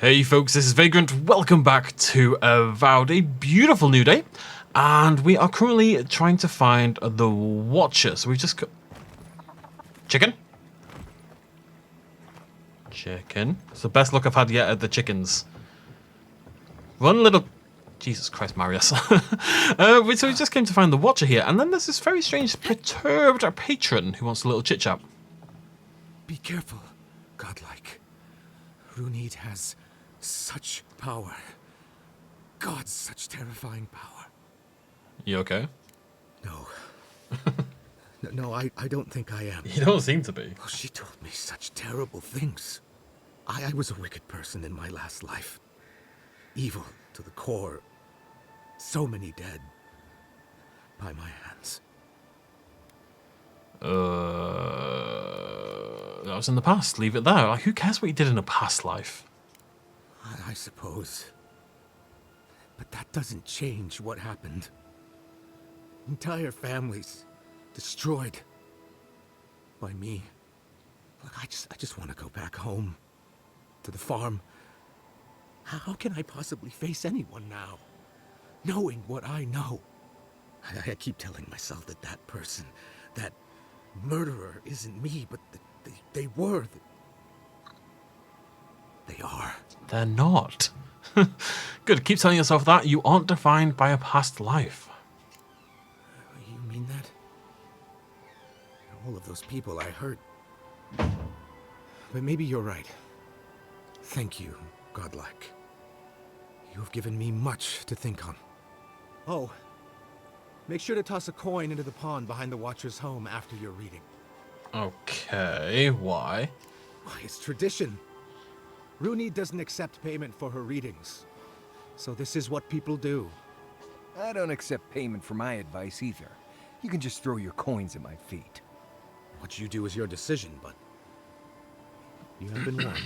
Hey folks, this is Vagrant. Welcome back to Avowed, a beautiful new day. And we are currently trying to find the Watcher. So we've just got... Chicken? Chicken. It's the best look I've had yet at the chickens. Run little... Jesus Christ, Marius. So we just came to find the Watcher here. And then there's this very strange, perturbed patron who wants a little chit-chat. Be careful, godlike. Runid has such power. God, such terrifying power. You okay? No. No, I don't think I am. You don't seem to be. Oh, she told me such terrible things. I was a wicked person in my last life. Evil to the core. So many dead. By my hands. That was in the past. Leave it there. Like, who cares what you did in a past life? I suppose. But that doesn't change what happened. Entire families destroyed by me. Look, I just want to go back home to the farm. How can I possibly face anyone now, knowing what I know? I keep telling myself that that person, that murderer isn't me, but they were. They are. They're not. Good. Keep telling yourself that. You aren't defined by a past life. You mean that? All of those people I hurt. But maybe you're right. Thank you, godlike. You have given me much to think on. Oh, make sure to toss a coin into the pond behind the Watcher's home after your reading. Okay, why? Why, it's tradition. Runid doesn't accept payment for her readings. So this is what people do. I don't accept payment for my advice either. You can just throw your coins at my feet. What you do is your decision, but you have been warned.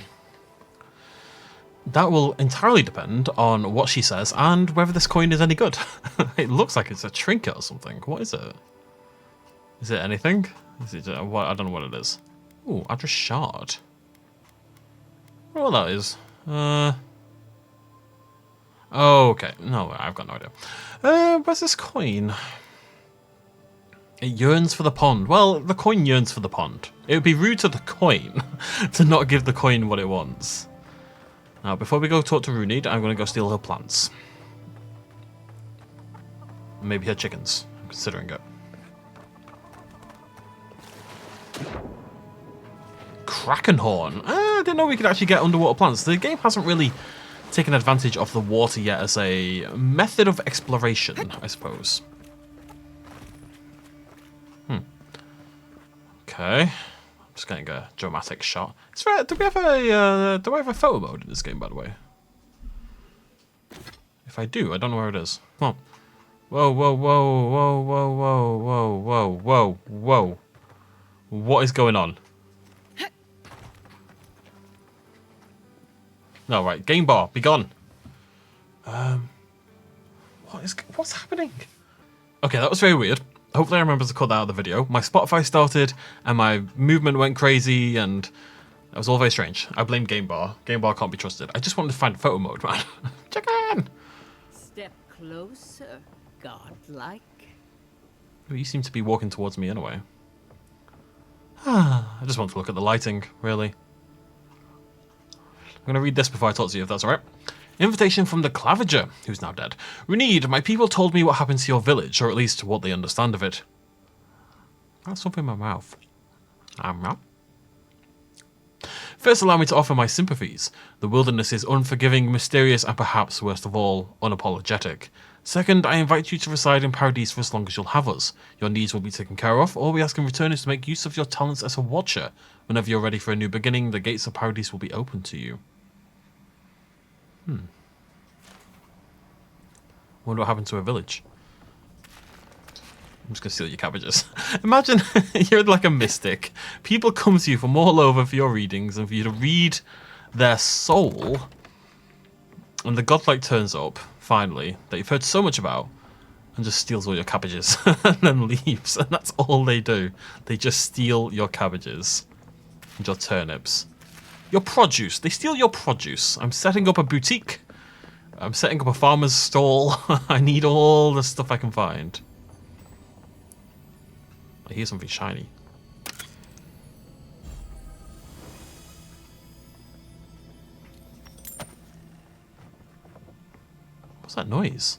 That will entirely depend on what she says and whether this coin is any good. It looks like it's a trinket or something. What is it? Is it anything? Is it what? I don't know what it is. Ooh, Aedyr shard. I don't know what that is. Oh, okay. No, I've got no idea. Where's this coin? It yearns for the pond. Well, the coin yearns for the pond. It would be rude to the coin to not give the coin what it wants. Now, before we go talk to Runid, I'm going to go steal her plants. Maybe her chickens. I'm considering it. Krakenhorn. I didn't know we could actually get underwater plants. The game hasn't really taken advantage of the water yet as a method of exploration, I suppose. Okay. I'm just getting a dramatic shot. Do we have a photo mode in this game, by the way? If I do, I don't know where it is. Come on. Whoa, whoa, whoa, whoa, whoa, whoa, whoa, whoa, whoa, whoa. What is going on? No, right. Game bar, be gone. What's happening? Okay, that was very weird. Hopefully I remember to cut that out of the video. My Spotify started and my movement went crazy and that was all very strange. I blame Game Bar. Game Bar can't be trusted. I just wanted to find photo mode, man. Chicken! Step closer, godlike. You seem to be walking towards me anyway. I just want to look at the lighting, really. I'm going to read this before I talk to you, if that's alright. Invitation from the Claviger, who's now dead. Runid, my people told me what happened to your village, or at least what they understand of it. That's something in my mouth. First, allow me to offer my sympathies. The wilderness is unforgiving, mysterious, and perhaps, worst of all, unapologetic. Second, I invite you to reside in Paradise for as long as you'll have us. Your needs will be taken care of. All we ask in return is to make use of your talents as a watcher. Whenever you're ready for a new beginning, the gates of Paradise will be open to you. Wonder what happened to a village. I'm just going to steal your cabbages. Imagine you're like a mystic. People come to you from all over for your readings and for you to read their soul. And the godlike turns up, finally, that you've heard so much about, and just steals all your cabbages and then leaves. And that's all they do. They just steal your cabbages and your turnips. Your produce. They steal your produce. I'm setting up a boutique. I'm setting up a farmer's stall. I need all the stuff I can find. I hear something shiny. What's that noise?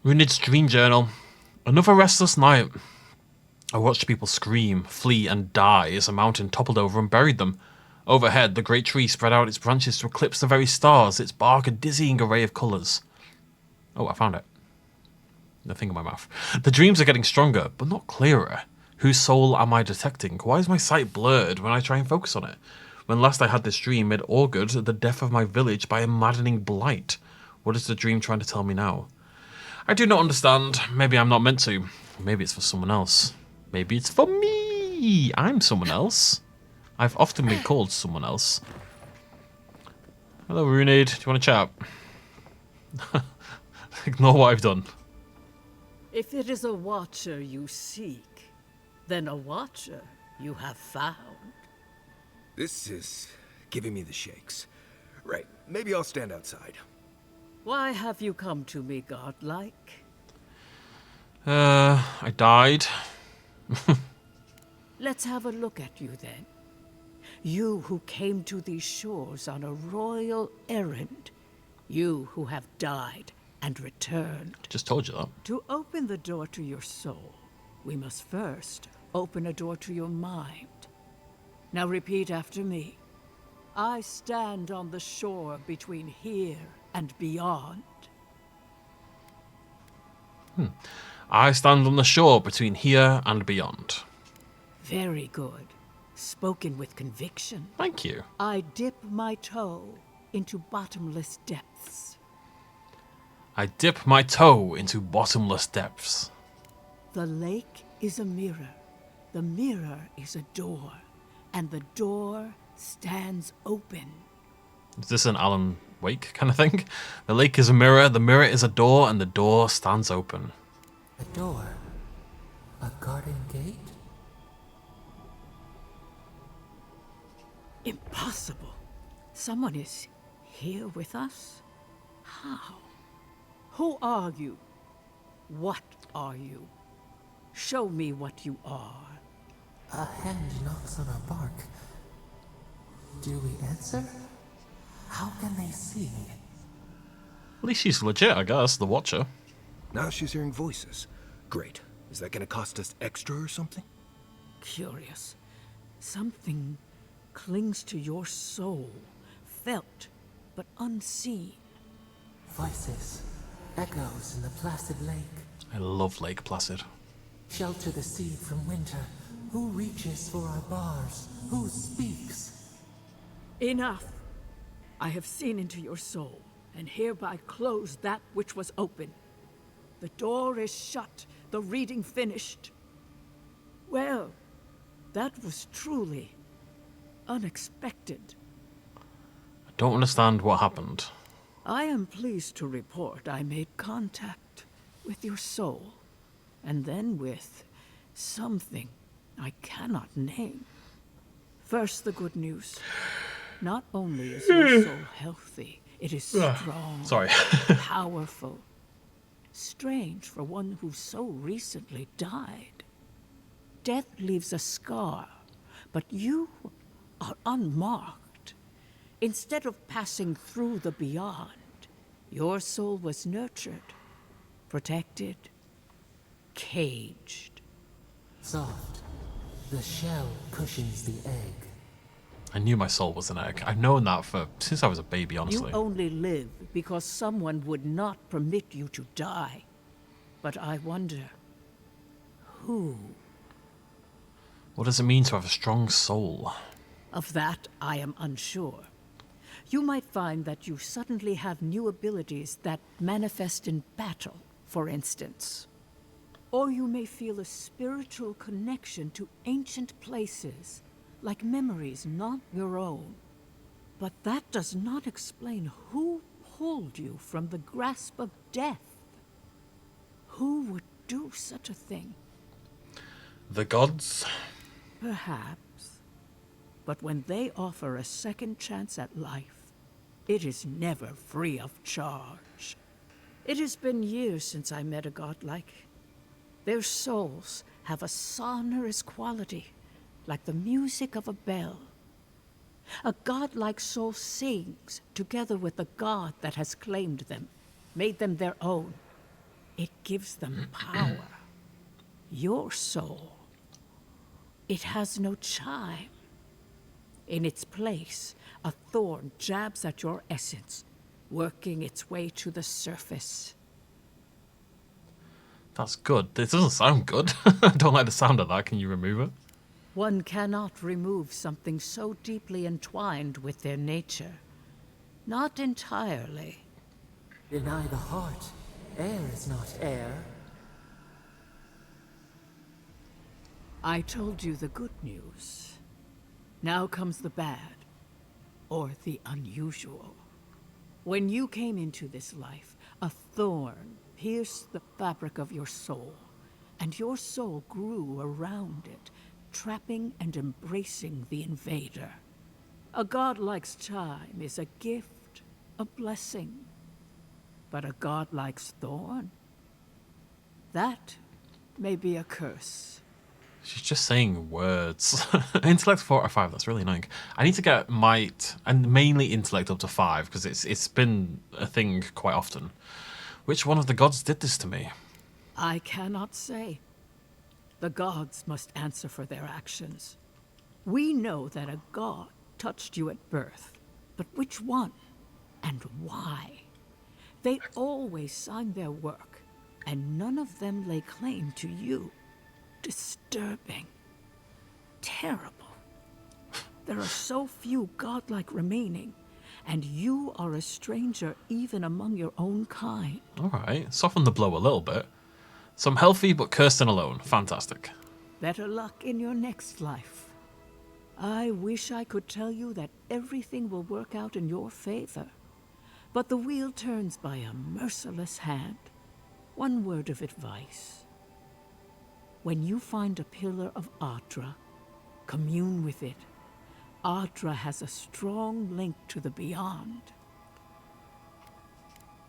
Runid's dream journal. Another restless night. I watched people scream, flee, and die as a mountain toppled over and buried them. Overhead, the great tree spread out its branches to eclipse the very stars, its bark a dizzying array of colours. Oh, I found it. The thing in my mouth. The dreams are getting stronger, but not clearer. Whose soul am I detecting? Why is my sight blurred when I try and focus on it? When last I had this dream, it augured the death of my village by a maddening blight. What is the dream trying to tell me now? I do not understand. Maybe I'm not meant to. Maybe it's for someone else. Maybe it's for me. I'm someone else. I've often been called someone else. Hello, Runid. Do you want to chat? Ignore what I've done. If it is a watcher you seek, then a watcher you have found. This is giving me the shakes. Right, maybe I'll stand outside. Why have you come to me, godlike? I died. Let's have a look at you then. You who came to these shores on a royal errand. You who have died and returned. Just told you that. To open the door to your soul, we must first open a door to your mind. Now repeat after me. I stand on the shore between here and beyond. I stand on the shore between here and beyond. Very good. Spoken with conviction. Thank you. I dip my toe into bottomless depths. I dip my toe into bottomless depths. The lake is a mirror. The mirror is a door. And the door stands open. Is this an Alan Wake kind of thing? The lake is a mirror, the mirror is a door, and the door stands open. A door? A garden gate? Impossible. Someone is here with us? How? Who are you? What are you? Show me what you are. A hand knocks on our bark. Do we answer? How can they see? At least she's legit, I guess, the Watcher. Now she's hearing voices. Great. Is that gonna cost us extra or something? Curious. Something clings to your soul, felt but unseen. Voices, echoes in the placid lake. I love Lake Placid. Shelter the seed from winter. Who reaches for our bars? Who speaks? Enough. I have seen into your soul, and hereby close that which was open. The door is shut, the reading finished. Well, that was truly unexpected. I don't understand what happened. I am pleased to report I made contact with your soul, and then with something I cannot name. First, the good news. Not only is your soul healthy, it is strong, Sorry. powerful. Strange for one who so recently died. Death leaves a scar, but you are unmarked. Instead of passing through the beyond, your soul was nurtured, protected, caged. Soft. The shell cushions the egg. I knew my soul was an egg. I've known that since I was a baby, You honestly. only live because someone would not permit you to die. But I wonder, who? What does it mean to have a strong soul? Of that, I am unsure. You might find that you suddenly have new abilities that manifest in battle, for instance. Or you may feel a spiritual connection to ancient places, like memories not your own. But that does not explain who pulled you from the grasp of death. Who would do such a thing? The gods? Perhaps. But when they offer a second chance at life, it is never free of charge. It has been years since I met a godlike. Their souls have a sonorous quality, like the music of a bell. A godlike soul sings together with the god that has claimed them, made them their own. It gives them power. Your soul, it has no chime. In its place, a thorn jabs at your essence, working its way to the surface. That's good. This doesn't sound good. I don't like the sound of that. Can you remove it? One cannot remove something so deeply entwined with their nature. Not entirely. Deny the heart. Air is not air. I told you the good news. Now comes the bad, or the unusual. When you came into this life, a thorn pierced the fabric of your soul, and your soul grew around it, trapping and embracing the invader. A godlike's chime is a gift, a blessing. But a godlike's thorn? That may be a curse. She's just saying words. Intellect 4 or 5, that's really annoying. I need to get might, and mainly intellect up to 5, because it's been a thing quite often. Which one of the gods did this to me? I cannot say. The gods must answer for their actions. We know that a god touched you at birth, but which one and why? They always sign their work, and none of them lay claim to you. Disturbing. Terrible. There are so few godlike remaining, and you are a stranger even among your own kind. Alright, soften the blow a little bit. So I'm healthy but cursed and alone. Fantastic. Better luck in your next life. I wish I could tell you that everything will work out in your favor. But the wheel turns by a merciless hand. One word of advice. When you find a pillar of Aedyr, commune with it. Aedyr has a strong link to the beyond.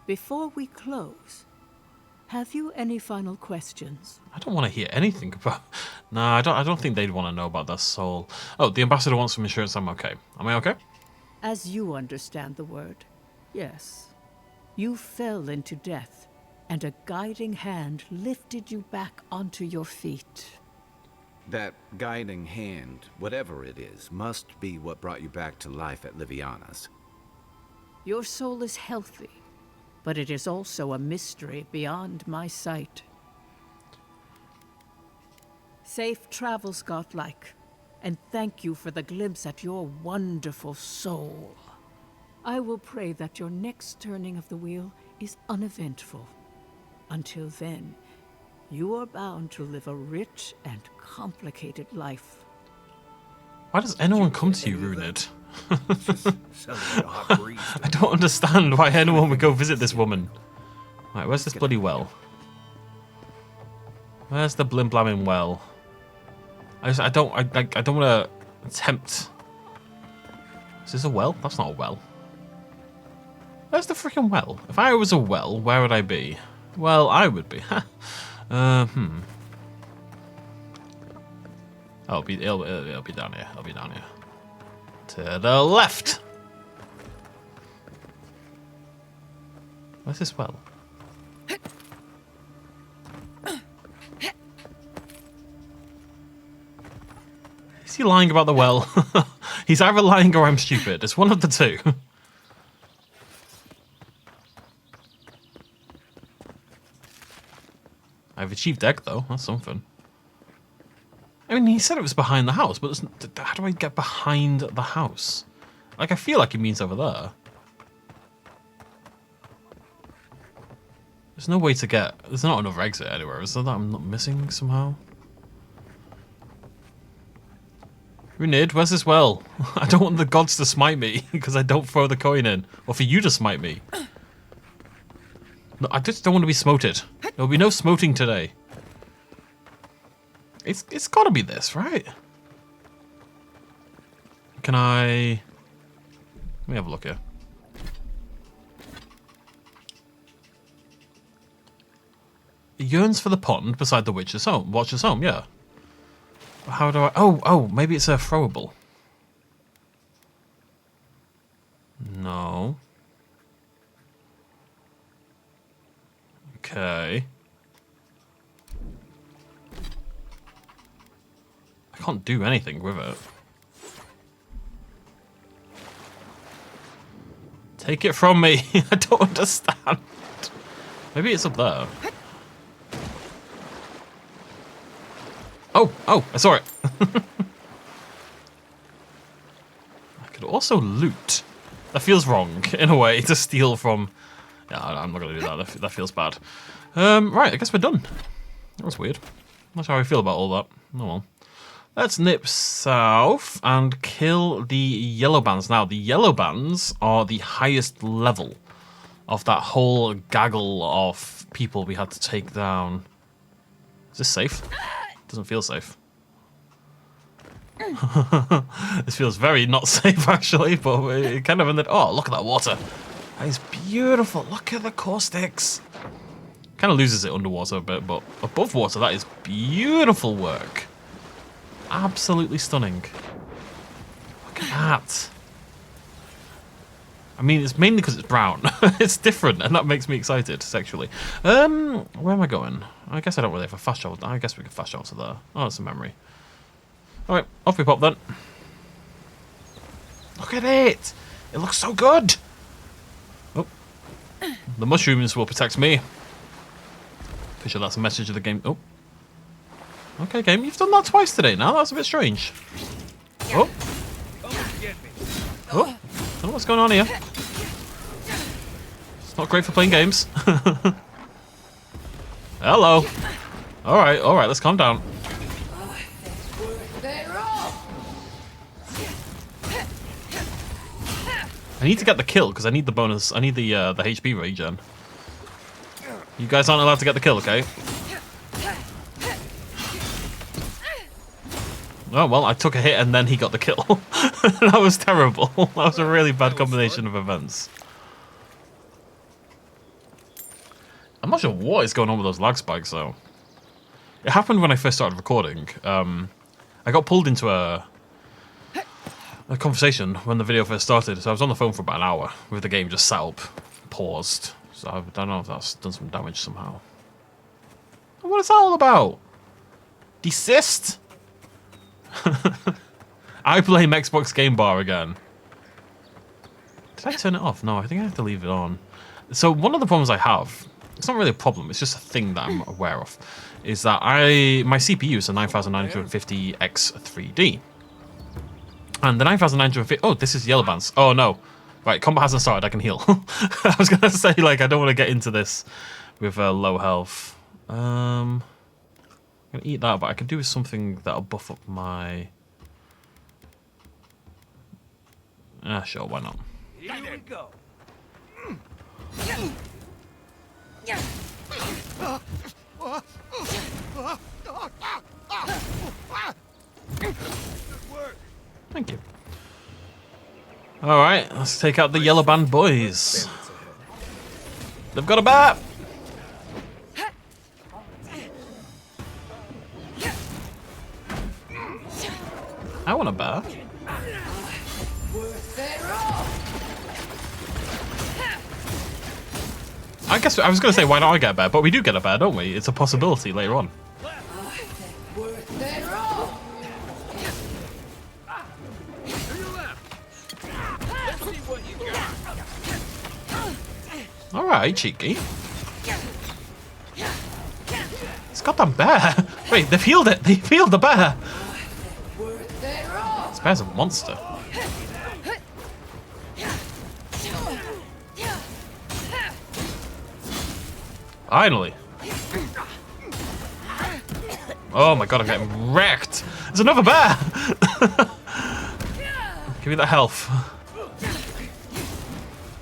Before we close, have you any final questions? I don't want to hear anything about... Nah, I don't think they'd want to know about that soul. Oh, the ambassador wants some insurance. I'm okay. Am I okay? As you understand the word, yes. You fell into death, and a guiding hand lifted you back onto your feet. That guiding hand, whatever it is, must be what brought you back to life at Liviana's. Your soul is healthy, but it is also a mystery beyond my sight. Safe travels, godlike, and thank you for the glimpse at your wonderful soul. I will pray that your next turning of the wheel is uneventful. Until then, you are bound to live a rich and complicated life. Why does anyone come to you, Runid? Suddenly a hot breeze. I don't understand why anyone would go visit this woman. Right, where's this bloody well? Where's the blim blamming well? I don't want to attempt. Is this a well? That's not a well. Where's the freaking well? If I was a well, where would I be? Well, I would be. Oh, it'll be down here. It'll be down here. To the left. Where's this well? Is he lying about the well? He's either lying or I'm stupid. It's one of the two. I've achieved egg though. That's something. I mean, he said it was behind the house, but how do I get behind the house? Like, I feel like he means over there. There's no way to get... There's not another exit anywhere. Is there that I'm not missing somehow? Runid, where's this well? I don't want the gods to smite me, because I don't throw the coin in. Or for you to smite me. No, I just don't want to be smoted. There'll be no smoting today. It's got to be this, right? Can I... Let me have a look here. It yearns for the pond beside the witch's home. Watcher's home, yeah. How do I... Oh, maybe it's a throwable. No. Okay. I can't do anything with it. Take it from me. I don't understand. Maybe it's up there. Oh, I saw it. I could also loot. That feels wrong, in a way, to steal from... Yeah, I'm not going to do that. That feels bad. Right, I guess we're done. That was weird. Not sure how I feel about all that. Oh well. Let's nip south and kill the yellow bands. Now, the yellow bands are the highest level of that whole gaggle of people we had to take down. Is this safe? Doesn't feel safe. This feels very not safe, actually, but it kind of ended... Oh, look at that water. That is beautiful. Look at the caustics. Kind of loses it underwater a bit, but above water, that is beautiful work. Absolutely stunning. Look at that. I mean, it's mainly because it's brown. It's different, and that makes me excited sexually. Where am I going? I guess I don't really have a fast travel. I guess we can fast travel to there. Oh, that's a memory. Alright, off we pop then. Look at it! It looks so good! Oh. The mushrooms will protect me. Pretty sure that's a message of the game. Oh. Okay, game, you've done that twice today now. That's a bit strange. Oh. Oh. I don't know what's going on here. It's not great for playing games. Hello. Alright, let's calm down. I need to get the kill because I need the bonus. I need the HP regen. You guys aren't allowed to get the kill, okay? Oh, well, I took a hit and then he got the kill. That was terrible. That was a really bad combination of events. I'm not sure what is going on with those lag spikes, though. It happened when I first started recording. I got pulled into a conversation when the video first started, so I was on the phone for about an hour with the game just sat up, paused. So I don't know if that's done some damage somehow. What is that all about? Desist? I blame Xbox Game Bar again. Did I turn it off? No, I think I have to leave it on. So one of the problems I have, it's not really a problem, it's just a thing that I'm aware of, is that my CPU is a 9950X3D. And the 9950... Oh, this is yellow bands. Oh, no. Right, combat hasn't started. I can heal. I was going to say, like, I don't want to get into this with low health. I'm going to eat that, but I can do something that'll buff up my... Sure, why not? Here we go. Thank you. Alright, let's take out the yellow band boys. They've got a bat! I want a bat. I guess I was going to say, why don't I get a bear? But we do get a bear, don't we? It's a possibility later on. Alright, cheeky. It's got that bear. Wait, they've healed it. They've healed the bear. This bear's a monster. Finally. Oh my god, I'm getting wrecked. There's another bear. Give me that health.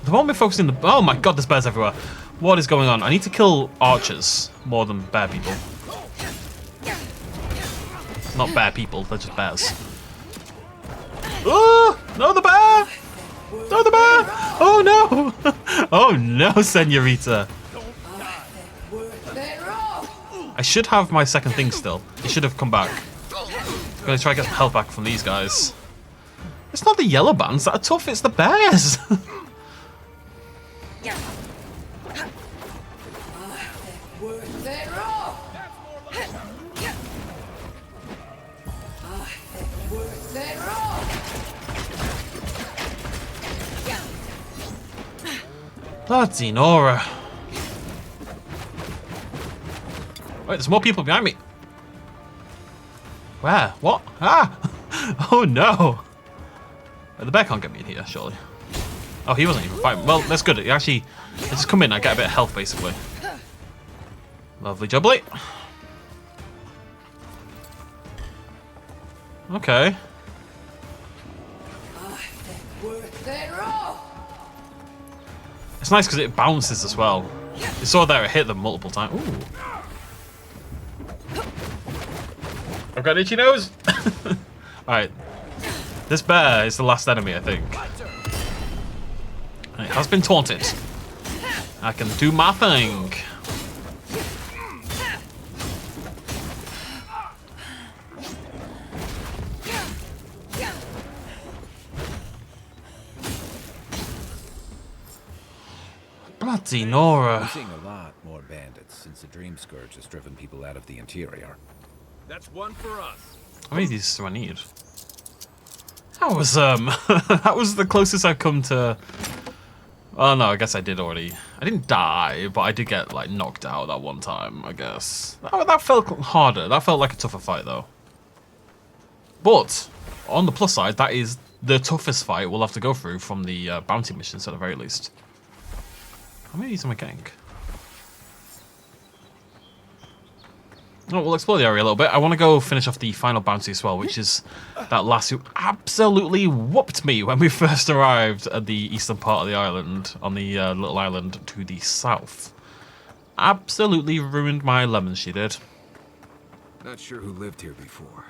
The one we're focusing the... Oh my god, there's bears everywhere. What is going on? I need to kill archers more than bear people. Not bear people, they're just bears. Oh, no, the bear! No, the bear! Oh, no! Oh, no, senorita. I should have my second thing still. It should have come back. I'm gonna try to get some health back from these guys. It's not the yellow bands that are tough, it's the bears! That's Eora. Wait, there's more people behind me. Where? What? Ah! Oh no! The bear can't get me in here, surely. Oh, he wasn't even fighting. Well, that's good. He actually, I just come in, I get a bit of health, basically. Lovely jubbly. Okay. It's nice because it bounces as well. You saw there, it hit them multiple times. Ooh. I've got an itchy nose. Alright. This bear is the last enemy, I think. It has been taunted. I can do my thing. Bloody Nora. We're seeing a lot more bandits since the Dream Scourge has driven people out of the interior. That's one for us. How many of these do I need? That was that was the closest I've come to. Oh no, I guess I did already. I didn't die, but I did get like knocked out that one time, I guess. That felt harder. That felt like a tougher fight though. But on the plus side, that is the toughest fight we'll have to go through from the bounty missions at the very least. How many of these am I getting? Oh, we'll explore the area a little bit. I want to go finish off the final bounty as well, which is that lass who absolutely whooped me when we first arrived at the eastern part of the island, on the little island to the south. Absolutely ruined my lemons, she did. Not sure who lived here before.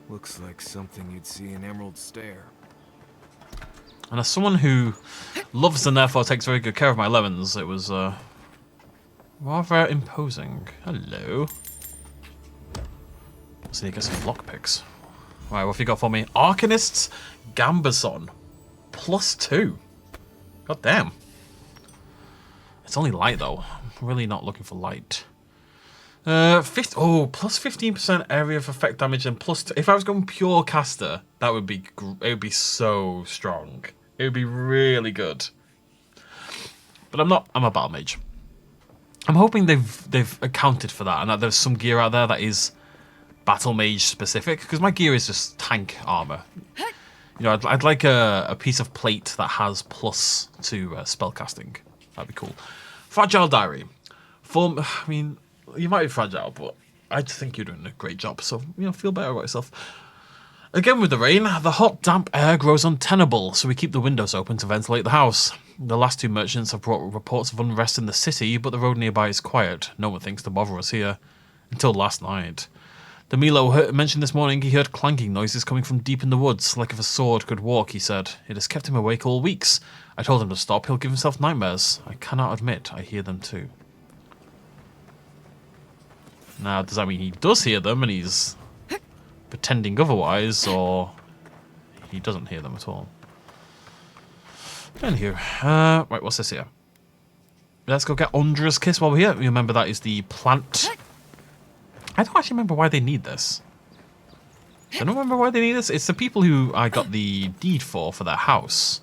Looks like something you'd see in Emerald Stair. And as someone who loves and therefore takes very good care of my lemons, it was rather imposing. Hello. Let's see, get some lockpicks. Right, what have you got for me? Arcanist's Gambeson. +2. God damn. It's only light though. I'm really not looking for light. Plus 15% area of effect damage and if I was going pure caster, that would be it would be so strong. It would be really good. But I'm not. I'm a battle mage. I'm hoping they've accounted for that and that there's some gear out there that is battle mage specific, because my gear is just tank armor. You know, I'd like a piece of plate that has plus to spellcasting. That'd be cool. Fragile diary. I mean, you might be fragile, but I think you're doing a great job. So, you know, feel better about yourself. Again with the rain, the hot, damp air grows untenable, so we keep the windows open to ventilate the house. The last two merchants have brought reports of unrest in the city, but the road nearby is quiet. No one thinks to bother us here. Until last night. The Milo mentioned this morning he heard clanking noises coming from deep in the woods, like if a sword could walk, he said. It has kept him awake all weeks. I told him to stop, he'll give himself nightmares. I cannot admit I hear them too. Now, does that mean he does hear them and he's pretending otherwise, or he doesn't hear them at all? Anywho, right, what's this here? Let's go get Ondra's Kiss while we're here. Remember that is the plant. I don't actually remember why they need this. I don't remember why they need this. It's the people who I got the deed for their house.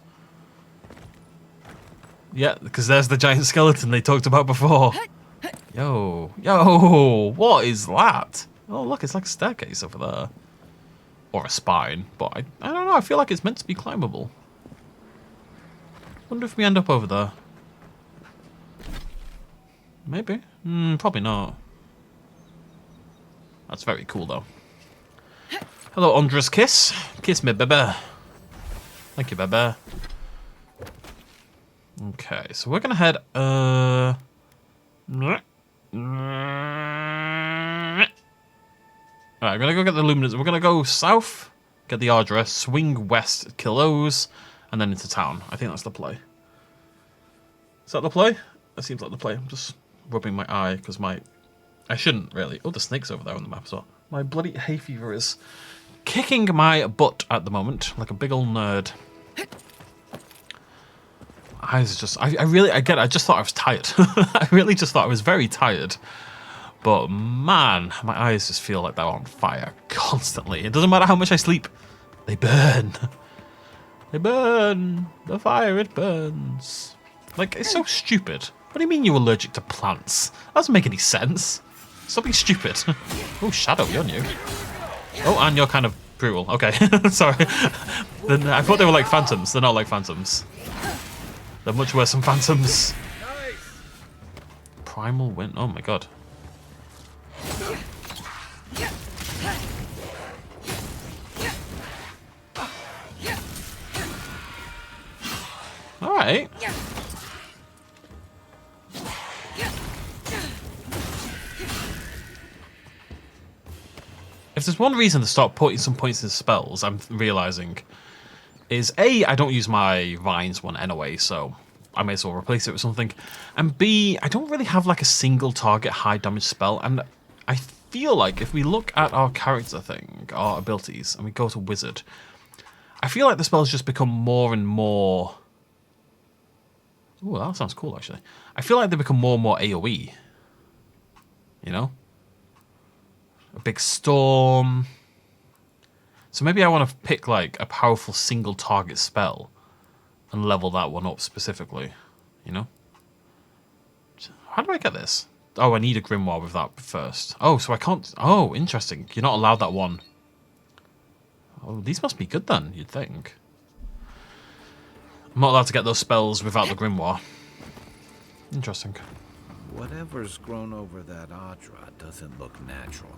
Yeah, because there's the giant skeleton they talked about before. Yo, what is that? Oh, look, it's like a staircase over there. Or a spine, but I don't know, I feel like it's meant to be climbable. Wonder if we end up over there. Maybe. Probably not. That's very cool, though. Hello, Ondra's Kiss. Kiss me, baby. Thank you, baby. Okay, so we're gonna head, Alright, I'm gonna go get the luminance. We're gonna go south, get the Aedyr, swing west, kill those, and then into town. I think that's the play. Is that the play? That seems like the play. I'm just rubbing my eye because I shouldn't really. Oh, the snake's over there on the map as well. My bloody hay fever is kicking my butt at the moment, like a big old nerd. Eyes are just, I just thought I was tired. I really just thought I was very tired. But man, my eyes just feel like they're on fire constantly. It doesn't matter how much I sleep. They burn. They burn. The fire, it burns. Like, it's so stupid. What do you mean you're allergic to plants? That doesn't make any sense. Stop being stupid. Oh, Shadow, you're new. Oh, and you're kind of brutal. Okay, sorry. Then I thought they were like phantoms. They're not like phantoms. They're much worse than phantoms. Primal wind. Oh my god. All right. If there's one reason to start putting some points in spells, I'm realizing, is A, I don't use my Vines one anyway, so I may as well replace it with something. And B, I don't really have like a single target high damage spell, and I feel like if we look at our character thing, our abilities, and we go to Wizard, I feel like the spells just become more and more... Ooh, that sounds cool actually. I feel like they become more and more AoE. You know? A big storm. So maybe I want to pick like a powerful single target spell and level that one up specifically, you know? How do I get this? Oh, I need a Grimoire with that first. Oh, so I can't... Oh, interesting. You're not allowed that one. Oh, these must be good then, you'd think. I'm not allowed to get those spells without the Grimoire. Interesting. Whatever's grown over that Aedyr doesn't look natural.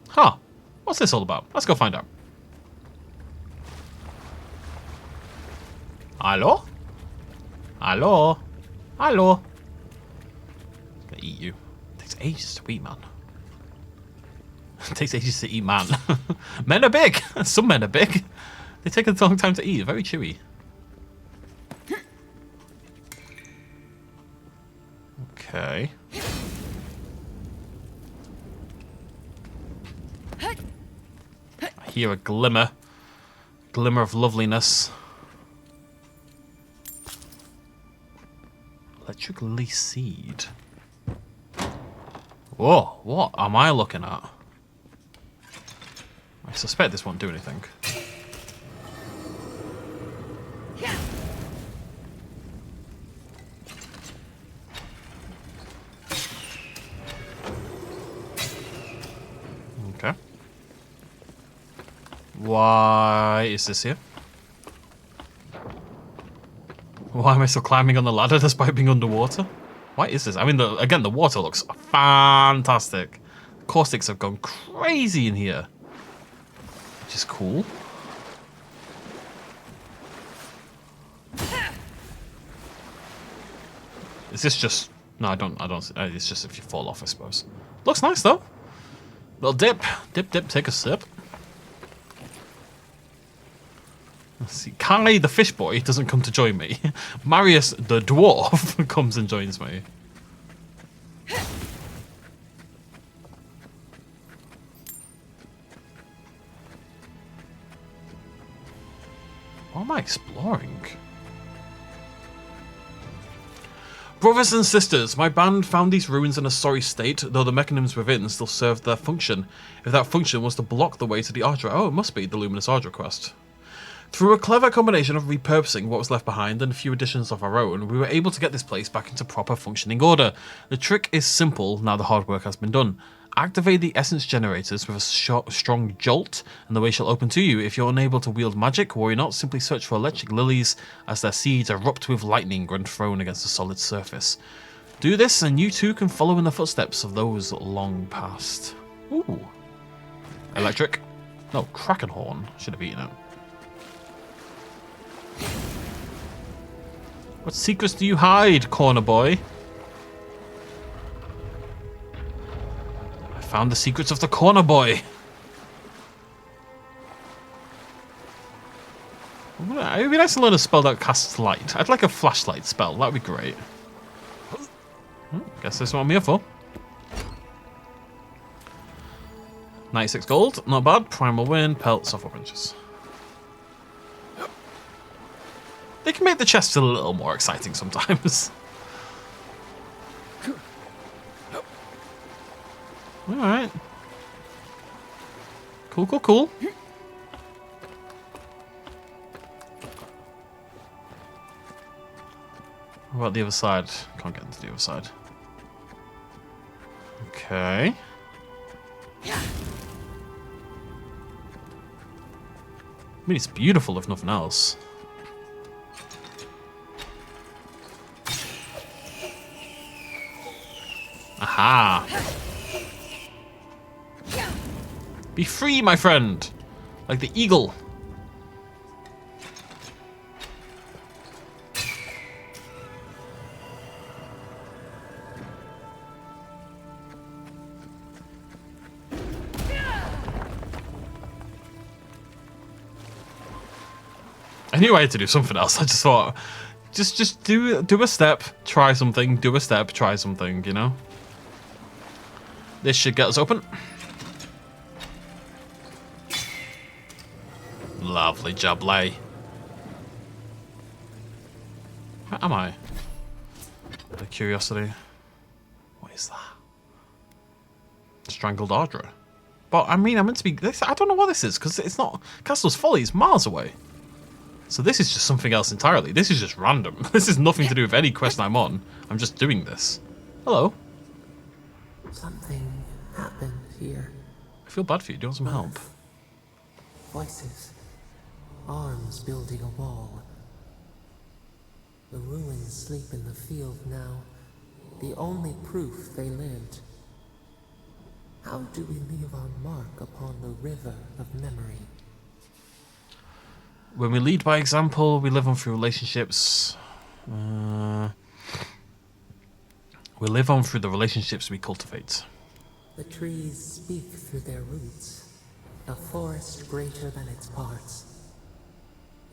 Huh. What's this all about? Let's go find out. Hello? Hello? Hello? I'm gonna eat you. It takes ages to eat, man. It takes ages to eat, man. Men are big. Some men are big. They take a long time to eat. Very chewy. Okay. I hear a glimmer. Glimmer of loveliness. Electric leaf seed. Whoa, what am I looking at? I suspect this won't do anything. Okay. Why is this here? Why am I still climbing on the ladder despite being underwater? Why is this? I mean, again, the water looks fantastic. The caustics have gone crazy in here. Which is cool. Is this just... No, I don't... It's just if you fall off, I suppose. Looks nice, though. Little dip. Dip, dip, take a sip. Let's see. Kai, the fish boy, doesn't come to join me. Marius, the dwarf, comes and joins me. What am I exploring? Brothers and sisters, my band found these ruins in a sorry state, though the mechanisms within still served their function. If that function was to block the way to the Aedyr, oh, it must be the Luminous Aedyr quest. Through a clever combination of repurposing what was left behind and a few additions of our own, we were able to get this place back into proper functioning order. The trick is simple now the hard work has been done. Activate the essence generators with a strong jolt, and the way shall open to you. If you're unable to wield magic, worry not, simply search for electric lilies as their seeds erupt with lightning when thrown against a solid surface. Do this and you too can follow in the footsteps of those long past. Ooh. Electric. No, Krakenhorn. Should have eaten it. What secrets do you hide, corner boy? I found the secrets of the corner boy. It would be nice to learn a spell that casts light. I'd like a flashlight spell. That'd be great. Guess that's what I'm here for. 96 gold. Not bad. Primal wind. Pelt. Software branches. They can make the chests a little more exciting sometimes. Alright. Cool, cool, cool. What about the other side? Can't get into the other side. Okay. I mean, it's beautiful if nothing else. Aha! Be free, my friend! Like the eagle. I knew I had to do something else. I just thought, just do a step, try something, do a step, try something, you know? This should get us open. Lovely jubbly. Where am I? The curiosity. What is that? Strangled Aedyr. But I mean, I'm meant to be. I don't know what this is because it's not. Castle's Folly is miles away. So this is just something else entirely. This is just random. This has nothing to do with any quest I'm on. I'm just doing this. Hello. Something happened here. I feel bad for you. Do you want some help? Voices. Arms building a wall. The ruins sleep in the field now. The only proof they lived. How do we leave our mark upon the river of memory? When we lead by example, we live on through relationships. We live on through the relationships we cultivate. The trees speak through their roots. A forest greater than its parts.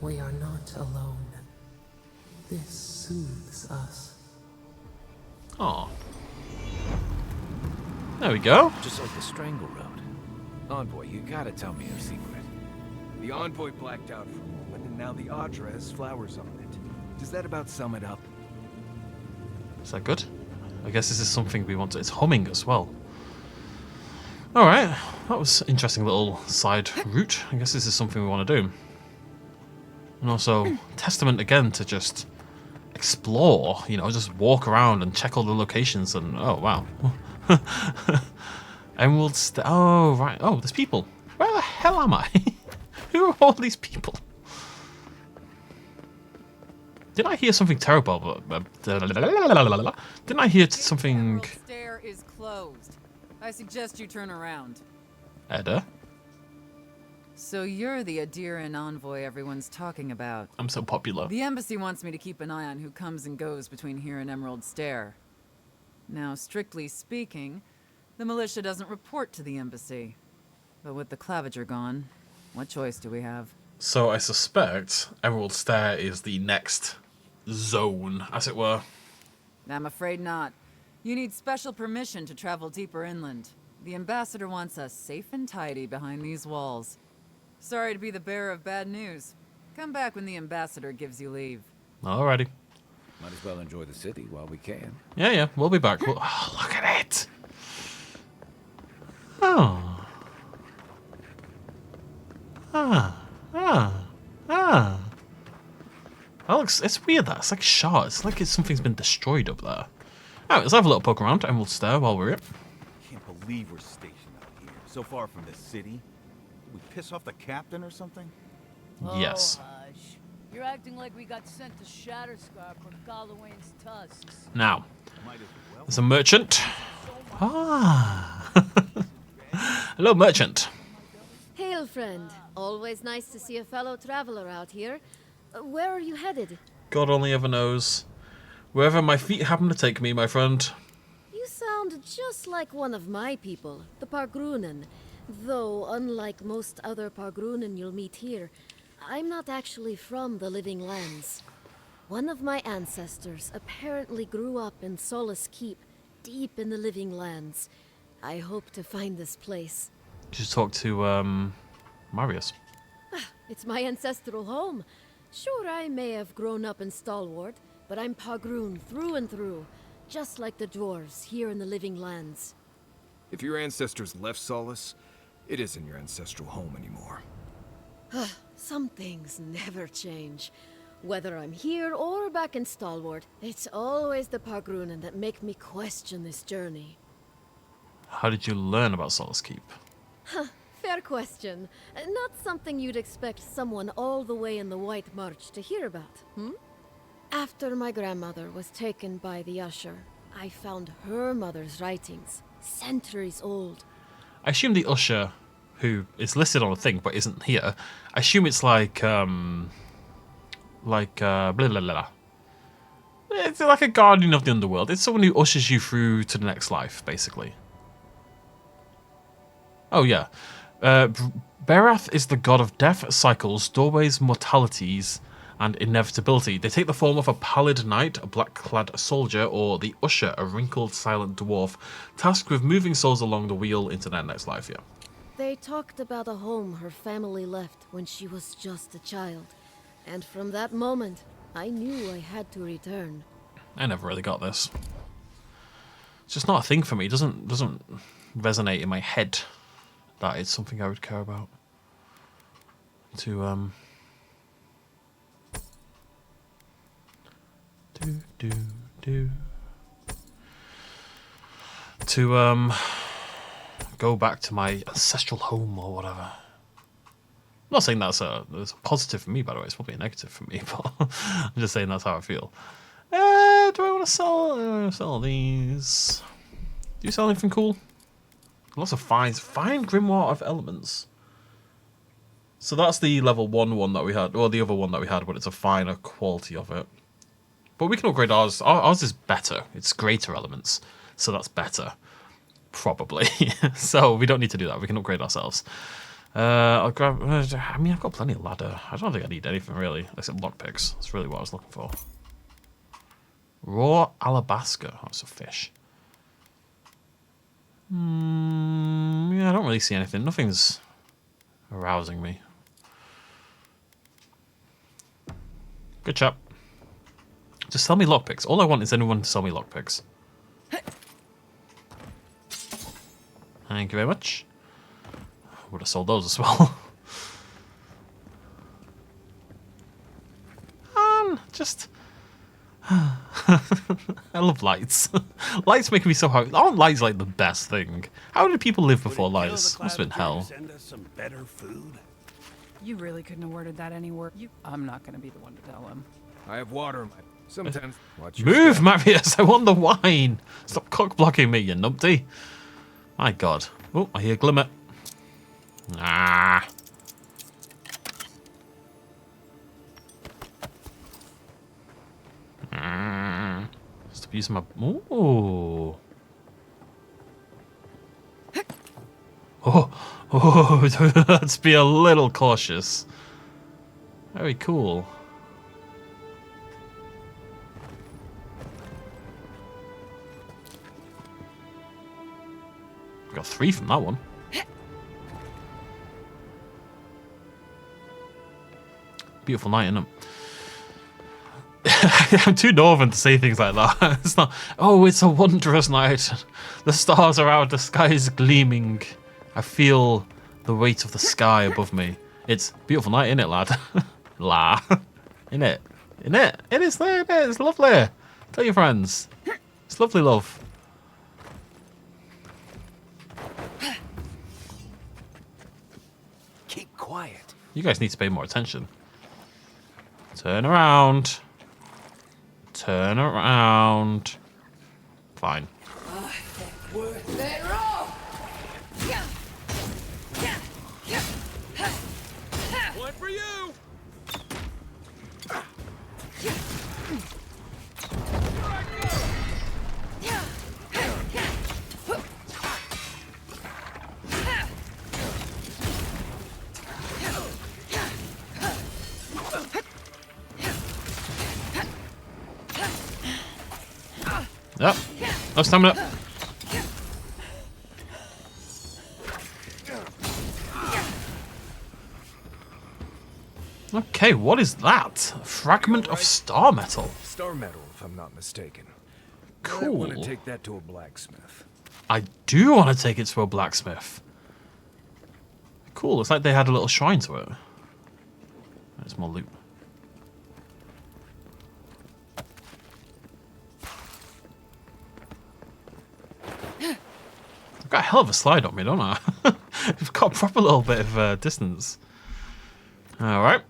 We are not alone. This soothes us. Aw. There we go. Just like the Strangle Road. Envoy, you gotta tell me a secret. The envoy blacked out for a moment, and now the Aedyr has flowers on it. Does that about sum it up? Is that good? I guess this is something we want to... It's humming as well. Alright. That was an interesting little side route. I guess this is something we want to do. And also, testament again to just explore, you know, just walk around and check all the locations and... Oh, wow. Emerald... Oh, right. Oh, there's people. Where the hell am I? Who are all these people? Did I hear something terrible? Didn't I hear something... Emerald Stair is closed. I suggest you turn around. Aedyr? So you're the Aedyr envoy everyone's talking about. I'm so popular. The embassy wants me to keep an eye on who comes and goes between here and Emerald Stair. Now, strictly speaking, the militia doesn't report to the embassy. But with the Clavager gone, what choice do we have? So I suspect Emerald Stair is the next zone, as it were. I'm afraid not. You need special permission to travel deeper inland. The ambassador wants us safe and tidy behind these walls. Sorry to be the bearer of bad news. Come back when the ambassador gives you leave. Alrighty. Might as well enjoy the city while we can. Yeah, we'll be back. Oh, look at it! Oh. That looks... It's weird, that. It's like shards. It's like something's been destroyed up there. Alright, let's have a little poke around. Emerald Stair while we're here. Can't believe we're stationed out here, so far from the city. Did we piss off the captain or something? Yes. Oh, hush. You're acting like we got sent to Shatterscarp or Galloway's tusks. Now, Might as well. there's a merchant. Ah. Hello, merchant. Hail, friend. Always nice to see a fellow traveler out here. Where are you headed? God only ever knows. Wherever my feet happen to take me, my friend. You sound just like one of my people, the Pargrunen. Though, unlike most other Pargrunen you'll meet here, I'm not actually from the Living Lands. One of my ancestors apparently grew up in Solace Keep, deep in the Living Lands. I hope to find this place. Just talk to Marius. It's my ancestral home. Sure, I may have grown up in Stalwart, but I'm Pagroon through and through, just like the dwarves here in the Living Lands. If your ancestors left Solace, it isn't your ancestral home anymore. Some things never change. Whether I'm here or back in Stalwart, it's always the Pagroonen that make me question this journey. How did you learn about Solace Keep? Fair question. Not something you'd expect someone all the way in the White March to hear about, After my grandmother was taken by the Usher, I found her mother's writings, centuries old. I assume the Usher, who is listed on a thing but isn't here, I assume it's like blah blah blah. It's like a guardian of the underworld. It's someone who ushers you through to the next life, basically. Oh yeah. Berath is the god of death, cycles, doorways, mortalities, and inevitability. They take the form of a pallid knight, a black-clad soldier, or the Usher, a wrinkled, silent dwarf, tasked with moving souls along the wheel into their next life, yeah. They talked about a home her family left when she was just a child. And from that moment, I knew I had to return. I never really got this. It's just not a thing for me. It doesn't resonate in my head that it's something I would care about. To go back to my ancestral home or whatever. I'm not saying that's a positive for me, by the way. It's probably a negative for me, but I'm just saying that's how I feel. Do I want to sell these? Do you sell anything cool? Lots of fines. Fine Grimoire of Elements. So that's the level 1 one that we had, or the other one that we had, but it's a finer quality of it. But we can upgrade ours. Ours is better. It's greater elements, so that's better. Probably. So we don't need to do that. We can upgrade ourselves. I'll grab... I mean, I've got plenty of ladder. I don't think I need anything, really, except lockpicks. That's really what I was looking for. Raw alabaster. Oh, it's a fish. Yeah, I don't really see anything. Nothing's arousing me. Good chap. Just sell me lockpicks. All I want is anyone to sell me lockpicks. Thank you very much. Would have sold those as well. Just... I love lights. Lights make me so happy. Aren't lights like the best thing? How did people live before lights? Must have been hell. Send us some better food. You really couldn't have worded that any worse. I'm not going to be the one to tell him. I have water in my... Sometimes... Watch your Move, step. Marius! I want the wine! Stop cock-blocking me, you numpty. My god. Oh, I hear glimmer. Ah. Stop using my... Ooh. Oh, let's be a little cautious. Very cool. Got 3 from that one. Beautiful night, isn't it? I'm too northern to say things like that. It's not, oh, it's a wondrous night. The stars are out, the sky is gleaming. I feel the weight of the sky above me. It's a beautiful night, innit, lad? La. Innit? Innit? It is there, innit? It's lovely. Tell your friends. It's lovely, love. Keep quiet. You guys need to pay more attention. Turn around. Turn around. Fine. Worth it all. One for you! Yep. No stamina. Okay, what is that? A fragment of star metal. Star metal, if I'm not mistaken. Cool. I want to take that to a blacksmith. I do want to take it to a blacksmith. Cool, it's like they had a little shrine to it. There's more loot. I've got a hell of a slide on me, don't I? I've got a proper little bit of distance. Alright.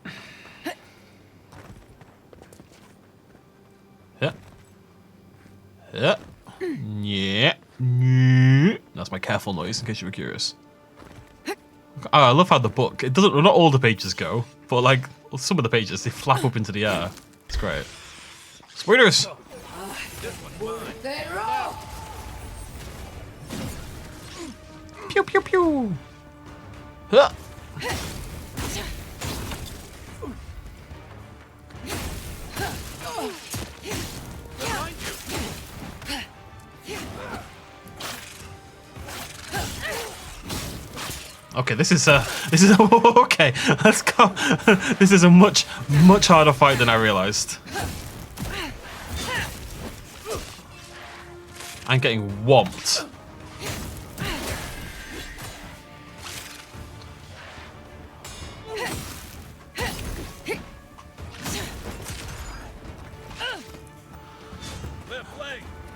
Yeah. Yeah. Yeah. That's my careful noise, in case you were curious. Oh, I love how the book, it doesn't, not all the pages go, but like, some of the pages, they flap up into the air. It's great. Spoilers! Pew pew pew! Huh. Okay, this is okay. Let's go. This is a much harder fight than I realized. I'm getting whomped.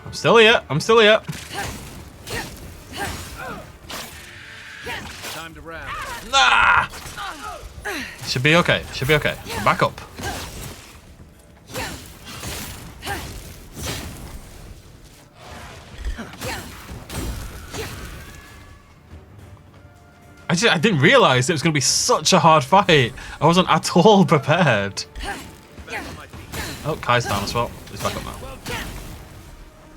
I'm still here. I'm still here. Time to wrap. Nah! Should be okay. Should be okay. Back up. I didn't realize it was going to be such a hard fight. I wasn't at all prepared. Oh, Kai's down as well. He's back up now.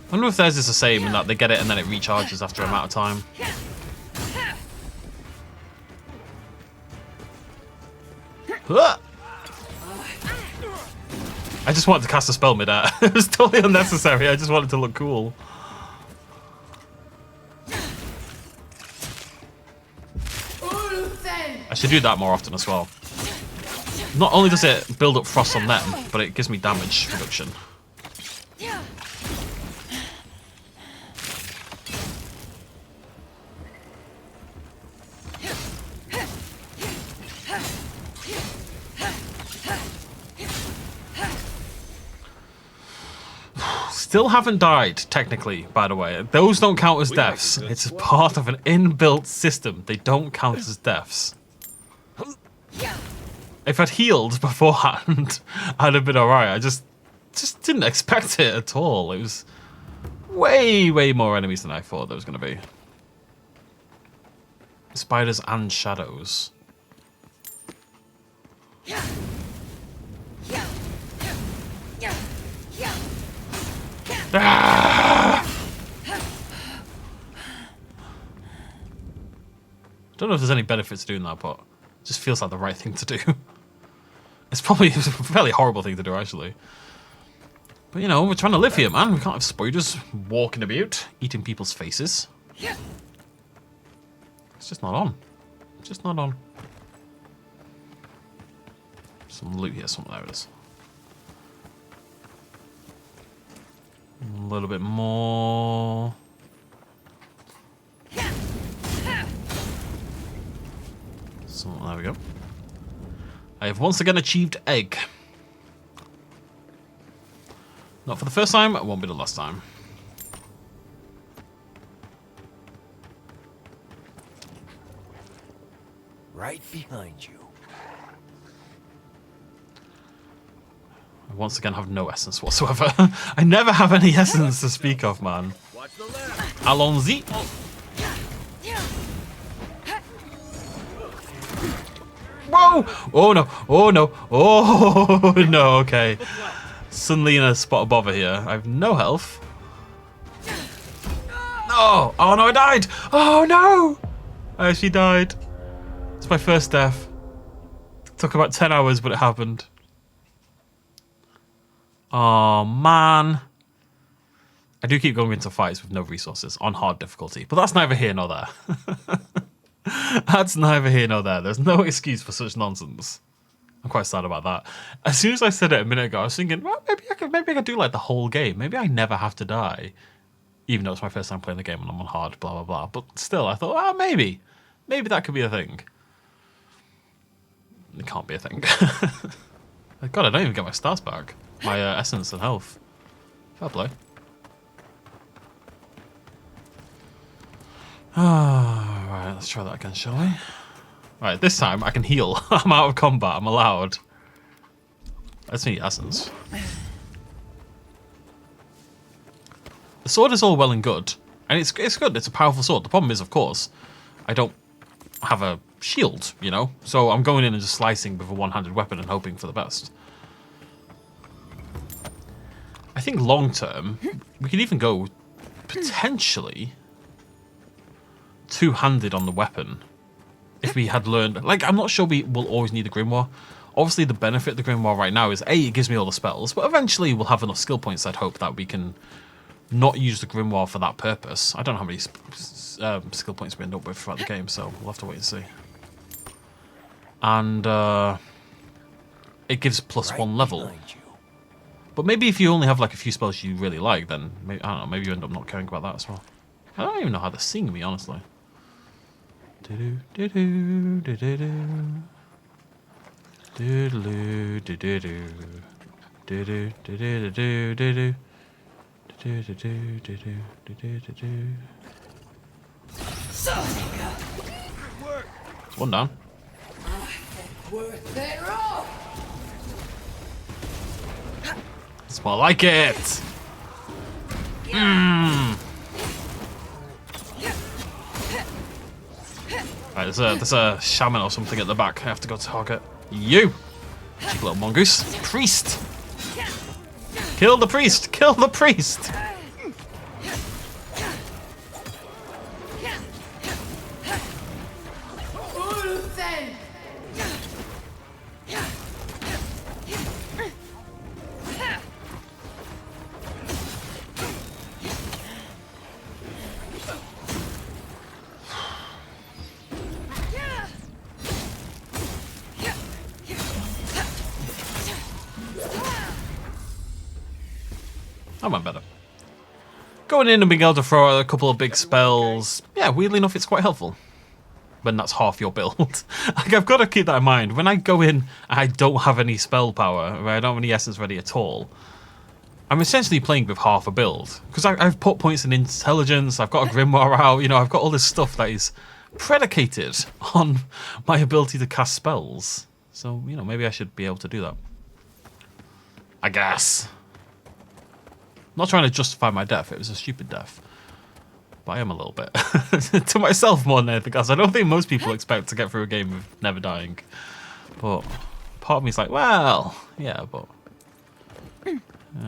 I wonder if theirs is the same in that they get it and then it recharges after a amount of time. I just wanted to cast a spell mid-air. It was totally unnecessary. I just wanted to look cool. I should do that more often as well. Not only does it build up frost on them, but it gives me damage reduction. Still haven't died, technically, by the way. Those don't count as deaths. It's part of an inbuilt system. They don't count as deaths. If I'd healed beforehand, I'd have been alright. I just didn't expect it at all. It was way more enemies than I thought there was going to be. Spiders and shadows. Ah! Don't know if there's any benefit to doing that, but it just feels like the right thing to do. It's probably a fairly horrible thing to do, actually. But you know, we're trying to live here, man. We can't have spiders walking about, eating people's faces. It's just not on. It's just not on. Some loot here somewhere. There it is. A little bit more. So, there we go. I have once again achieved egg. Not for the first time, it won't be the last time. Right behind you. I once again have no essence whatsoever. I never have any essence to speak of, man. Allons-y. Whoa! Oh no! Oh no! Oh no! Okay. Suddenly in a spot of bother here. I have no health. No! Oh no! I died! Oh no! I actually died. It's my first death. It took about 10 hours, but it happened. Oh man. I do keep going into fights with no resources on hard difficulty, but that's neither here nor there. That's neither here nor there. There's no excuse for such nonsense. I'm quite sad about that. As soon as I said it a minute ago, I was thinking, well, maybe I could do like the whole game. Maybe I never have to die, even though it's my first time playing the game and I'm on hard, blah blah blah. But still, I thought, well, maybe that could be a thing. It can't be a thing. God, I don't even get my stats back, my essence and health. Fair play. Right, let's try that again, shall we? Right, this time I can heal. I'm out of combat. I'm allowed. Let's need essence. The sword is all well and good, and it's good. It's a powerful sword. The problem is, of course, I don't have a shield, you know. So I'm going in and just slicing with a one-handed weapon and hoping for the best. I think long term we could even go potentially two-handed on the weapon. If we had learned, like, I'm not sure we will always need the Grimoire. Obviously, the benefit of the Grimoire right now is, A, it gives me all the spells, but eventually we'll have enough skill points, I'd hope, that we can not use the Grimoire for that purpose. I don't know how many skill points we end up with throughout the game, so we'll have to wait and see. And it gives +1 level. But maybe if you only have, like, a few spells you really like, then, maybe, I don't know, maybe you end up not caring about that as well. I don't even know how to sing me, honestly. Do do do do do do do do do do do do do do do do do one down. It's more like it. Right, there's a shaman or something at the back. I have to go target you, cheeky little mongoose. Priest! Kill the priest! Kill the priest! That went better. Going in and being able to throw out a couple of big spells, yeah, weirdly enough, it's quite helpful. When that's half your build. Like, I've got to keep that in mind. When I go in and I don't have any spell power, or I don't have any essence ready at all, I'm essentially playing with half a build. Because I've put points in intelligence, I've got a Grimoire out, you know, I've got all this stuff that is predicated on my ability to cast spells. So, you know, maybe I should be able to do that. I guess. I'm not trying to justify my death, it was a stupid death. But I am a little bit. To myself more than anything else. I don't think most people expect to get through a game with never dying. But part of me is like, well, yeah, but... Oh,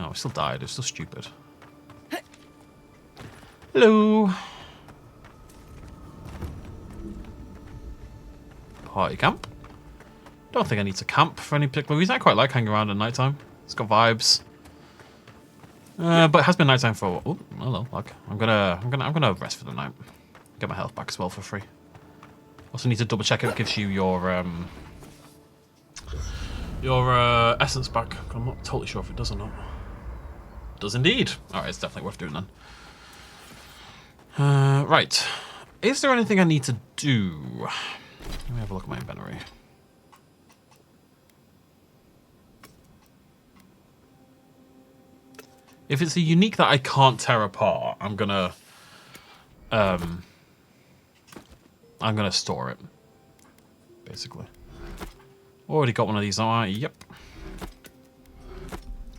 I still died, it's still stupid. Hello! Party camp. Don't think I need to camp for any particular reason. I quite like hanging around at night time. It's got vibes. But it has been nighttime for a while. Oh, hello, look. I'm gonna rest for the night. Get my health back as well for free. Also need to double check it gives you your essence back. I'm not totally sure if it does or not. It does indeed. Alright, it's definitely worth doing then. Right. Is there anything I need to do? Let me have a look at my inventory. If it's a unique that I can't tear apart, I'm gonna store it. Basically. Already got one of these, alright, yep.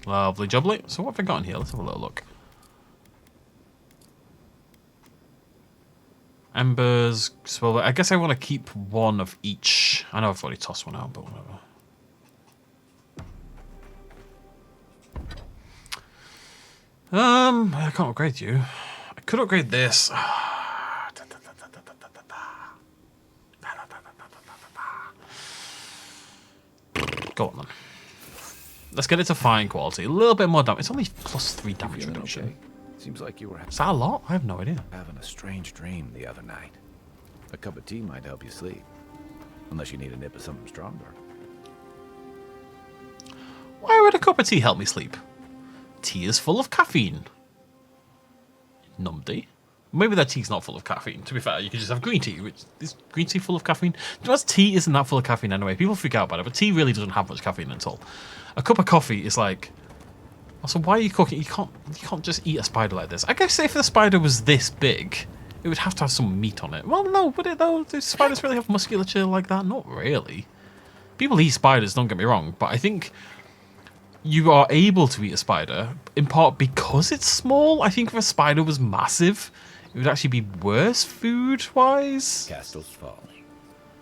Lovely jubbly. So what have I got in here? Let's have a little look. Embers, well, I guess I want to keep one of each. I know I've already tossed one out, but whatever. I can't upgrade you. I could upgrade this. Go on then. Let's get it to fine quality. A little bit more damage. It's only +3 damage reduction. Seems like you were Is that a lot? I have no idea. having a strange dream the other night. A cup of tea might help you sleep. Unless you need a nip of something stronger. Why would a cup of tea help me sleep? Tea is full of caffeine. Numpty. Maybe that tea's not full of caffeine. To be fair, you could just have green tea. Which is green tea full of caffeine? You know, tea isn't that full of caffeine anyway. People freak out about it, but tea really doesn't have much caffeine at all. A cup of coffee is like. Also, why are you cooking? You can't just eat a spider like this. I guess if the spider was this big, it would have to have some meat on it. Well, no, would it though? Do spiders really have musculature like that? Not really. People eat spiders, don't get me wrong, but I think you are able to eat a spider in part because it's small. I think if a spider was massive, it would actually be worse food-wise. Castle's falling.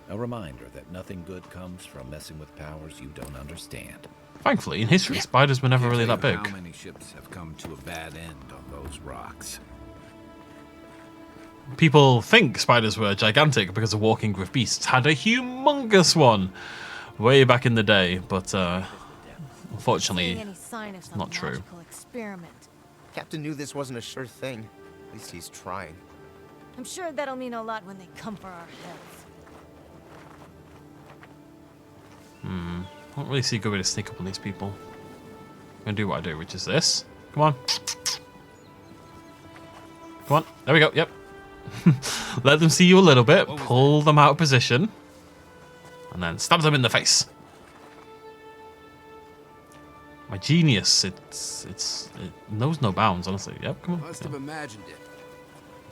A reminder that nothing good comes from messing with powers you don't understand. Thankfully, in history, spiders were never really that big. How many ships have come to a bad end on those rocks? People think spiders were gigantic because the Walking with Beasts had a humongous one way back in the day, but unfortunately, it's not true. Experiment. Captain knew this wasn't a sure thing. At least he's trying. I'm sure that'll mean a lot when they come for our heads. I don't really see a good way to sneak up on these people. I'm gonna do what I do, which is this. Come on. Come on. There we go. Yep. Let them see you a little bit. Pull them out of position. And then stab them in the face. My genius. It knows no bounds, honestly. Yep, come on. Must have imagined it.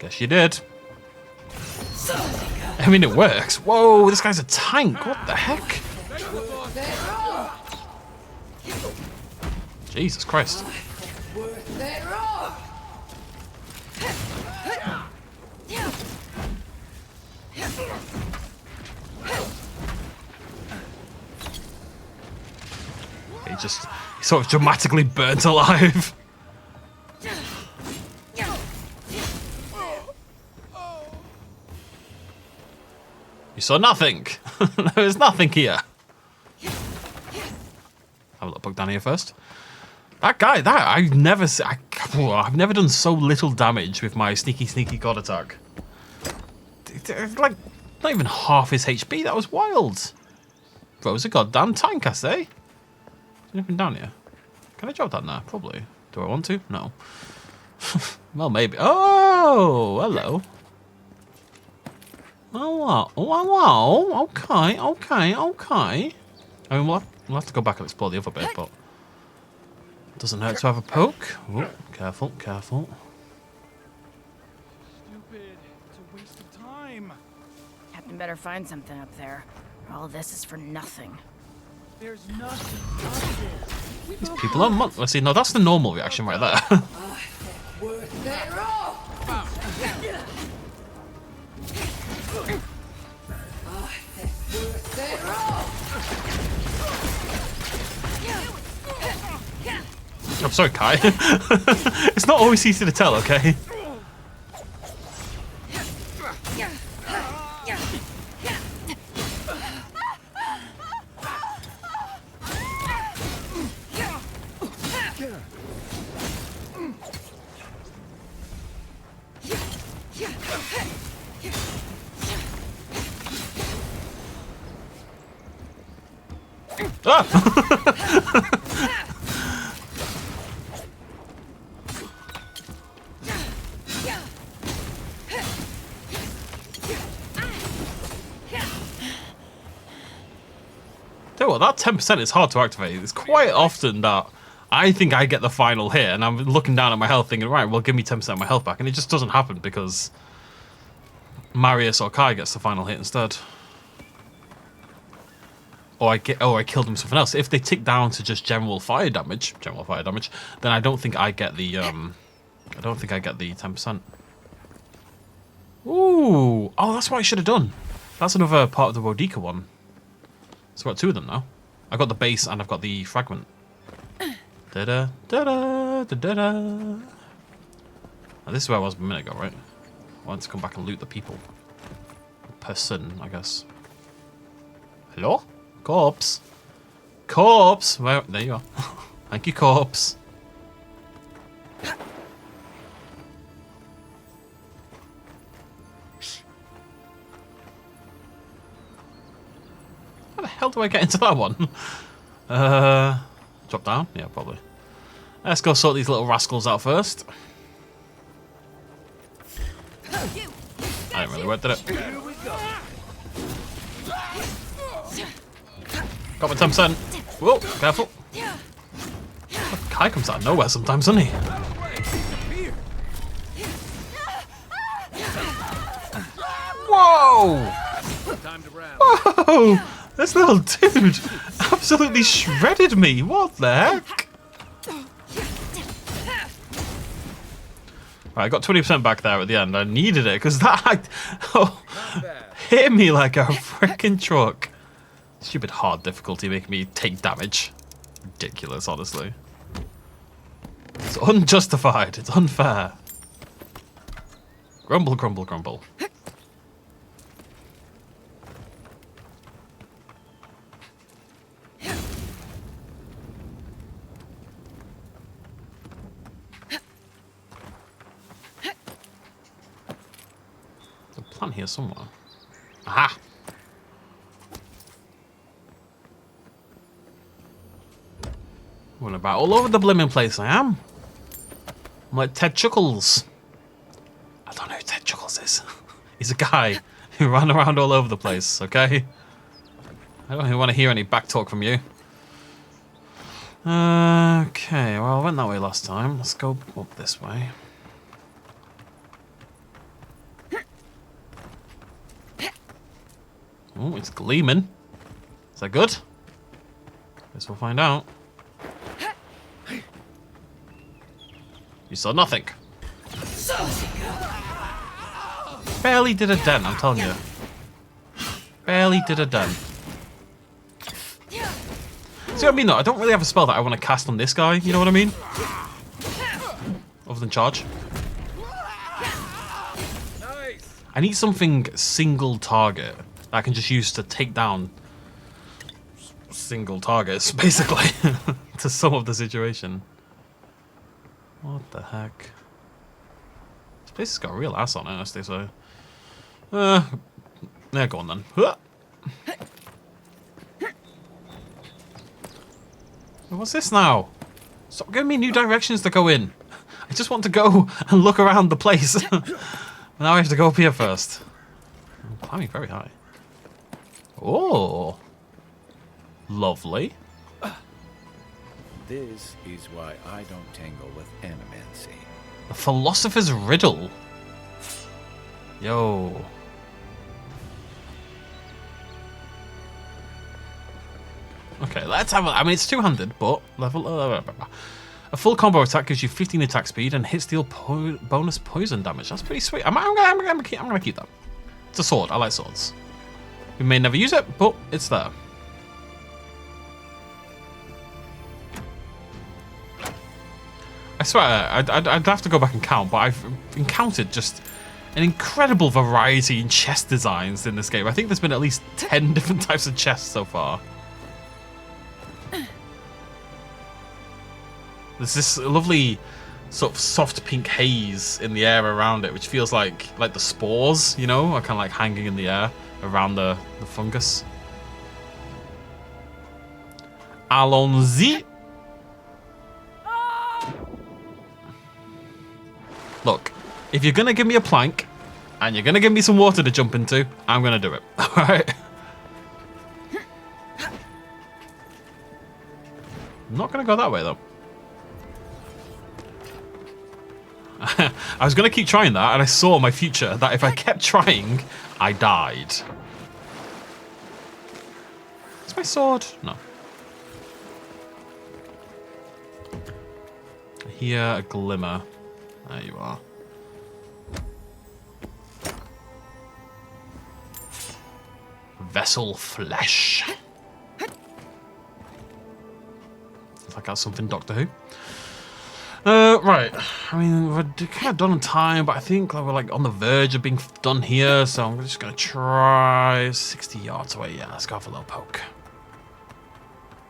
Guess you did. I mean, it works. Whoa, this guy's a tank. What the heck? Jesus Christ. He sort of dramatically burnt alive. You saw nothing. There was nothing here. Have a little poke down here first. That guy, I've never done so little damage with my sneaky god attack. It's like not even half his HP. That was wild. Bro's a goddamn tank, I say. Anything down here? Can I drop that now? Probably. Do I want to? No. Well, maybe. Oh, hello. Oh, wow. Okay. I mean, we'll have to go back and explore the other bit, but doesn't hurt to have a poke. Oh, careful. Stupid. It's a waste of time. Captain better find something up there. All this is for nothing. There's nothing up there. These people are let's see. No, that's the normal reaction right there. I'm sorry, Kai. It's not always easy to tell, okay? Tell you what, that 10% is hard to activate. It's quite often that I think I get the final hit, and I'm looking down at my health thinking, right, well, give me 10% of my health back, and it just doesn't happen because Marius or Kai gets the final hit instead. Or I killed him with something else. If they tick down to just general fire damage, then I don't think I get the 10%. Ooh, oh, that's what I should have done. That's another part of the Rodika one. So I've got two of them now. I've got the base and I've got the fragment. Da-da, da-da, da-da. Now, this is where I was a minute ago, right? I wanted to come back and loot the people. Person, I guess. Hello? Corpse. Corpse! Where? There you are. Thank you, corpse. hell do I get into that one? Drop down? Yeah, probably. Let's go sort these little rascals out first. I didn't really work, did it? Got my 10%. Whoa, careful. That guy comes out of nowhere sometimes, doesn't he? Whoa! Whoa! This little dude absolutely shredded me. What the heck? Right, I got 20% back there at the end. I needed it because that hit me like a freaking truck. Stupid hard difficulty making me take damage. Ridiculous, honestly. It's unjustified. It's unfair. Grumble, grumble, grumble. There's a plant here somewhere. Aha! Running about all over the blimmin' place, I am. I'm like Ted Chuckles. I don't know who Ted Chuckles is. He's a guy who ran around all over the place, okay? I don't even want to hear any back talk from you. Okay, well, I went that way last time. Let's go up this way. Oh, it's gleaming. Is that good? Guess we'll find out. You saw nothing. Barely did a dent, I'm telling you. Barely did a dent. See what I mean though? I don't really have a spell that I want to cast on this guy, you know what I mean? Other than charge. I need something single target that I can just use to take down single targets, basically, to sum up the situation. What the heck? This place has got a real ass on it, I say so. Yeah, go on then. What's this now? Stop giving me new directions to go in. I just want to go and look around the place. Now I have to go up here first. I'm climbing very high. Oh. Lovely. This is why I don't tangle with animancy. The Philosopher's Riddle. Yo. Okay, let's have a... I mean, it's 200, but level... a full combo attack gives you 15 attack speed and hit steal bonus poison damage. That's pretty sweet. I'm gonna keep that. It's a sword. I like swords. We may never use it, but it's there. I swear, I'd have to go back and count, but I've encountered just an incredible variety in chest designs in this game. I think there's been at least 10 different types of chests so far. There's this lovely sort of soft pink haze in the air around it, which feels like the spores, you know, are kind of like hanging in the air around the fungus. Allons-y. Look, if you're going to give me a plank and you're going to give me some water to jump into, I'm going to do it. Alright? I'm not going to go that way, though. I was going to keep trying that, and I saw my future that if I kept trying, I died. Is my sword? No. I hear a glimmer. There you are. Vessel flesh. Looks like that's something Doctor Who. Right. I mean, we're kind of done on time, but I think we're like on the verge of being done here, so I'm just gonna try 60 yards away. Yeah, let's go for a little poke.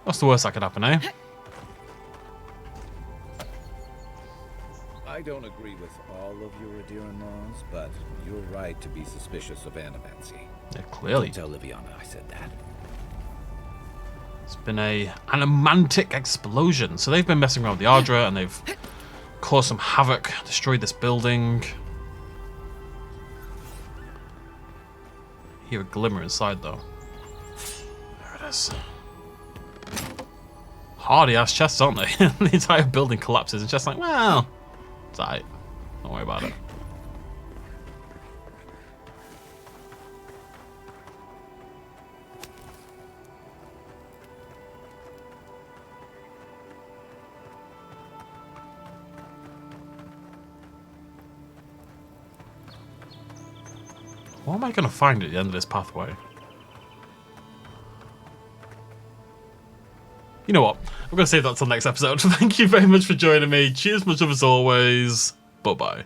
What's the worst that could happen, eh? I don't agree with all of your Aedyr laws, but you're right to be suspicious of animancy. Yeah, clearly. Don't tell Liviana I said that. It's been an animantic explosion. So they've been messing around with the Aedyr and they've caused some havoc, destroyed this building. Hear a glimmer inside though. There it is. Hardy ass chests, aren't they? The entire building collapses and just like, well, it's alright. Don't worry about it. What am I going to find at the end of this pathway? You know what? I'm going to save that till next episode. Thank you very much for joining me. Cheers much love as always. Bye-bye.